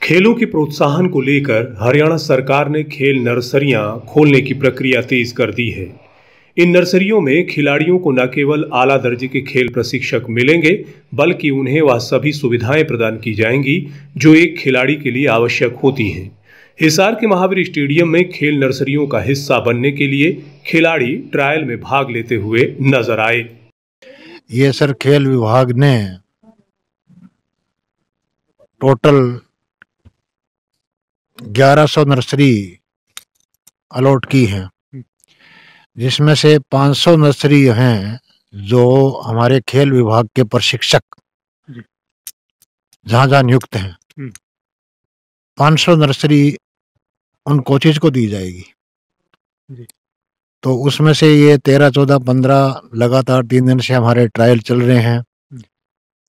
खेलों के प्रोत्साहन को लेकर हरियाणा सरकार ने खेल नर्सरियां खोलने की प्रक्रिया तेज कर दी है। इन नर्सरियों में खिलाड़ियों को न केवल आला दर्जे के खेल प्रशिक्षक मिलेंगे, बल्कि उन्हें वह सभी सुविधाएं प्रदान की जाएंगी जो एक खिलाड़ी के लिए आवश्यक होती हैं। हिसार के महावीर स्टेडियम में खेल नर्सरियों का हिस्सा बनने के लिए खिलाड़ी ट्रायल में भाग लेते हुए नजर आए। ये सर खेल विभाग ने टोटल 1100 नर्सरी अलॉट की हैं, जिसमें से 500 नर्सरी हैं जो हमारे खेल विभाग के प्रशिक्षक जहाँ जहाँ नियुक्त हैं। 500 नर्सरी उन कोचेज को दी जाएगी। तो उसमें से ये 13, 14, 15 लगातार 3 दिन से हमारे ट्रायल चल रहे हैं।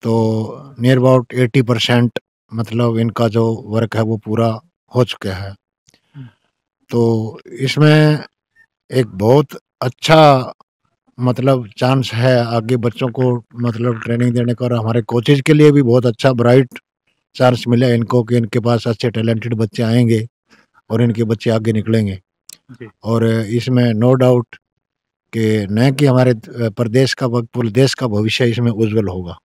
तो नियर अबाउट 80% मतलब इनका जो वर्क है वो पूरा हो चुका है। तो इसमें एक बहुत अच्छा मतलब चांस है आगे बच्चों को मतलब ट्रेनिंग देने का, और हमारे कोचेज के लिए भी बहुत अच्छा ब्राइट चांस मिला इनको कि इनके पास अच्छे टैलेंटेड बच्चे आएंगे और इनके बच्चे आगे निकलेंगे। और इसमें नो डाउट कि न कि हमारे प्रदेश का पूरे देश का भविष्य इसमें उज्जवल होगा,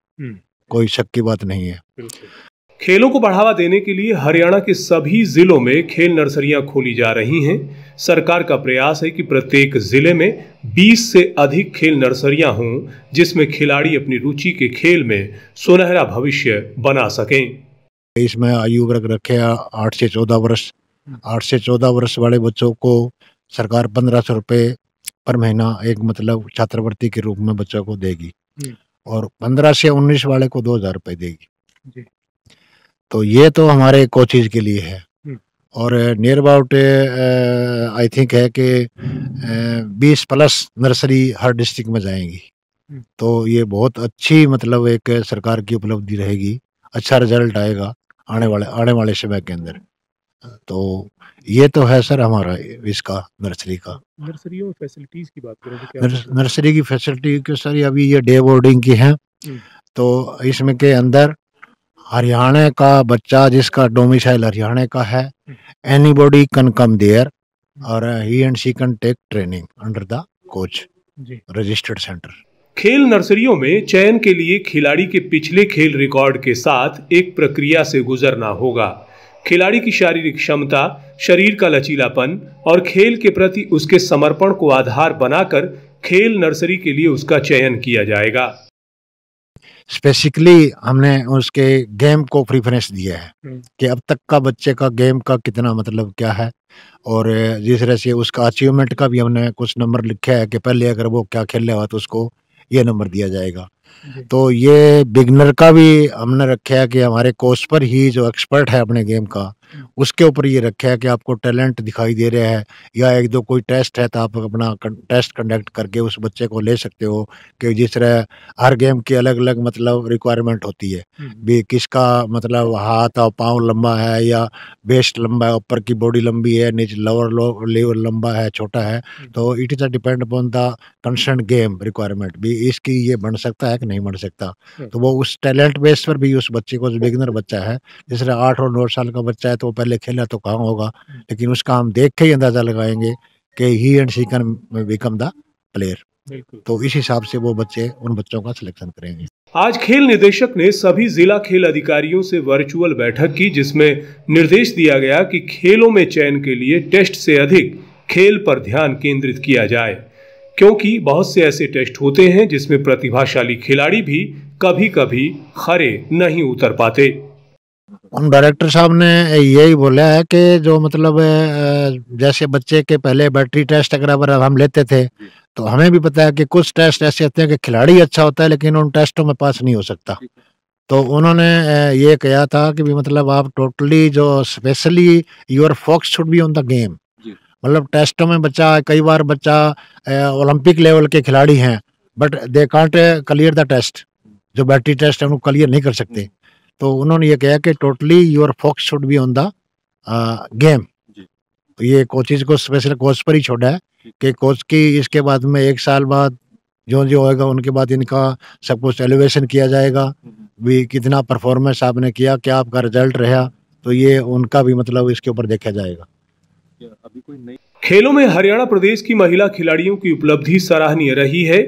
कोई शक की बात नहीं है। खेलों को बढ़ावा देने के लिए हरियाणा के सभी जिलों में खेल नर्सरियां खोली जा रही हैं। सरकार का प्रयास है कि प्रत्येक जिले में 20 से अधिक खेल नर्सरियां हों, जिसमें खिलाड़ी अपनी रुचि के खेल में सुनहरा भविष्य बना सकें। इसमें आयु वर्ग रखे 8 से 14 वर्ष। 8 से 14 वर्ष वाले बच्चों को सरकार 1500 रुपये पर महीना एक मतलब छात्रवृत्ति के रूप में बच्चों को देगी, और 15 से 19 वाले को 2000 रुपये देगी। तो ये तो हमारे कोचेज के लिए है। और नियर अबाउट आई थिंक है कि 20+ नर्सरी हर डिस्ट्रिक्ट में जाएंगी। तो ये बहुत अच्छी मतलब एक सरकार की उपलब्धि रहेगी, अच्छा रिजल्ट आएगा आने वाले समय के अंदर। तो ये तो है सर हमारा इसका नर्सरी का। नर्सरियों में फैसिलिटीज की बात करें तो क्या नर्सरी की फैसिलिटी के सर अभी ये डे बोर्डिंग की है। तो इसमें के अंदर हरियाणा का बच्चा जिसका डोमिसाइल हरियाणा का है, एनीबॉडी कैन कम देयर और he and she can take training under the coach registered centre. खेल नर्सरियों में चयन के लिए खिलाड़ी के पिछले खेल रिकॉर्ड के साथ एक प्रक्रिया से गुजरना होगा। खिलाड़ी की शारीरिक क्षमता, शरीर का लचीलापन और खेल के प्रति उसके समर्पण को आधार बनाकर खेल नर्सरी के लिए उसका चयन किया जाएगा। स्पेसिफिकली हमने उसके गेम को प्रेफरेंस दिया है कि अब तक का बच्चे का गेम का कितना मतलब क्या है, और जिस तरह से उसका अचीवमेंट का भी हमने कुछ नंबर लिखा है कि पहले अगर वो क्या खेल रहा तो उसको ये नंबर दिया जाएगा। तो ये बिगनर का भी हमने रखा है कि हमारे कोच पर ही जो एक्सपर्ट है अपने गेम का उसके ऊपर ये रखा है कि आपको टैलेंट दिखाई दे रहा है या एक दो कोई टेस्ट है तो आप अपना टेस्ट कंडक्ट करके उस बच्चे को ले सकते हो। कि जिस तरह हर गेम की अलग अलग मतलब रिक्वायरमेंट होती है भी, किसका मतलब हाथ और पाँव लंबा है या वेस्ट लंबा है, ऊपर की बॉडी लंबी है, नीचे लोअर लेवल लंबा है, छोटा है। तो it is a depend upon the concern game requirement भी इसकी ये बन सकता है कि नहीं बन सकता। तो वो उस टैलेंट बेस पर भी उस बच्चे को, जो बिगिनर बच्चा है, जिस तरह 8 और 9 साल का बच्चा है तो वो पहले खेला तो कहाँ होगा, लेकिन उसका हम देख के ही अंदाजा लगाएंगे कि he and she can become the player. तो इस हिसाब से वो बच्चे उन बच्चों का सिलेक्शन करेंगे। आज खेल निदेशक ने सभी जिला खेल अधिकारियों से वर्चुअल बैठक की, जिसमें निर्देश दिया गया कि खेलों में चयन के लिए टेस्ट से अधिक खेल पर ध्यान केंद्रित किया जाए, क्योंकि बहुत से ऐसे टेस्ट होते हैं जिसमें प्रतिभाशाली खिलाड़ी भी कभी कभी खरे नहीं उतर पाते। उन डायरेक्टर साहब ने यही बोला है कि जो मतलब जैसे बच्चे के पहले बैटरी टेस्ट अगर हम लेते थे तो हमें भी पता है कि कुछ टेस्ट ऐसे होते हैं कि खिलाड़ी अच्छा होता है लेकिन उन टेस्टों में पास नहीं हो सकता। तो उन्होंने ये कहा था कि भी मतलब आप टोटली जो specially your focus should be on the game. मतलब टेस्टों में बच्चा, कई बार बच्चा ओलंपिक लेवल के खिलाड़ी हैं but they can't clear the test, जो बैटरी टेस्ट है उनको क्लियर नहीं कर सकते। तो उन्होंने ये कहा कि totally your focus should be on the game. तो ये कोचेज को स्पेशल कोच पर ही छोड़ा है कि कोच की इसके बाद में 1 साल बाद जो जो होएगा उनके बाद इनका सब कुछ एलिवेशन किया जाएगा भी, कितना परफॉर्मेंस आपने किया, क्या आपका रिजल्ट रहा, तो ये उनका भी मतलब इसके ऊपर देखा जाएगा। अभी कोई नई खेलों में हरियाणा प्रदेश की महिला खिलाड़ियों की उपलब्धि सराहनीय रही है,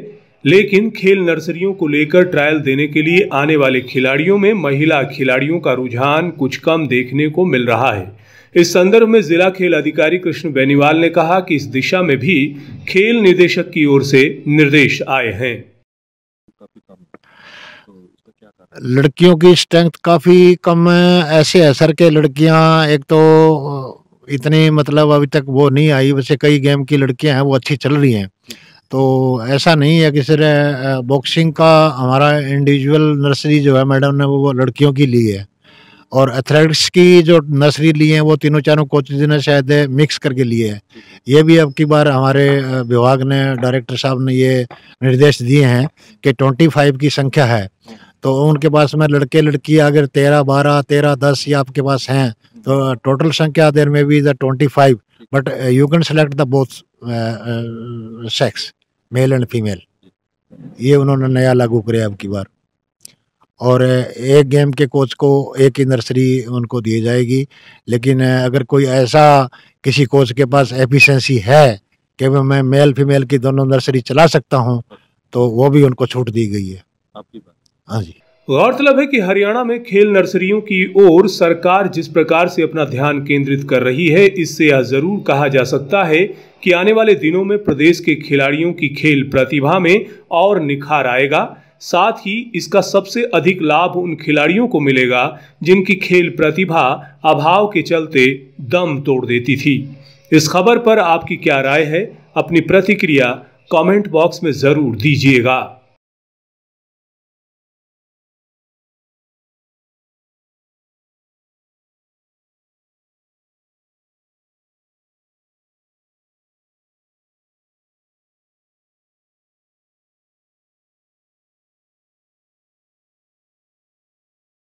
लेकिन खेल नर्सरियों को लेकर ट्रायल देने के लिए आने वाले खिलाड़ियों में महिला खिलाड़ियों का रुझान कुछ कम देखने को मिल रहा है। इस संदर्भ में जिला खेल अधिकारी कृष्ण बेनीवाल ने कहा कि इस दिशा में भी खेल निदेशक की ओर से निर्देश आए हैं। लड़कियों की स्ट्रेंथ काफ़ी कम है, ऐसे है सर के लड़कियां एक तो इतनी मतलब अभी तक वो नहीं आई, वैसे कई गेम की लड़कियां हैं वो अच्छी चल रही हैं, तो ऐसा नहीं है कि सिर्फ बॉक्सिंग का हमारा इंडिविजुअल नर्सरी जो है मैडम ने वो लड़कियों की ली है, और एथलेटिक्स की जो नर्सरी ली है वो तीनों चारों कोचेज ने शायद मिक्स करके लिए है। ये भी अब की बार हमारे विभाग ने डायरेक्टर साहब ने ये निर्देश दिए हैं कि 25 की संख्या है, तो उनके पास में लड़के लड़की अगर 13, 12, 13, 10 या आपके पास हैं तो टोटल संख्या देर में भी the 25, but you can select the both sex, male and female. ये उन्होंने नया लागू किया अब की बार, और एक गेम के कोच को एक ही नर्सरी उनको दी जाएगी, लेकिन अगर कोई ऐसा किसी कोच के पास एफिशिएंसी है कि मैं मेल फीमेल की दोनों नर्सरी चला सकता हूं, तो वो भी उनको छूट दी गई है आपकी बात। हाँ जी। गौरतलब है कि हरियाणा में खेल नर्सरियों की ओर सरकार जिस प्रकार से अपना ध्यान केंद्रित कर रही है, इससे यह जरूर कहा जा सकता है कि आने वाले दिनों में प्रदेश के खिलाड़ियों की खेल प्रतिभा में और निखार आएगा। साथ ही इसका सबसे अधिक लाभ उन खिलाड़ियों को मिलेगा जिनकी खेल प्रतिभा अभाव के चलते दम तोड़ देती थी। इस खबर पर आपकी क्या राय है? अपनी प्रतिक्रिया कमेंट बॉक्स में जरूर दीजिएगा।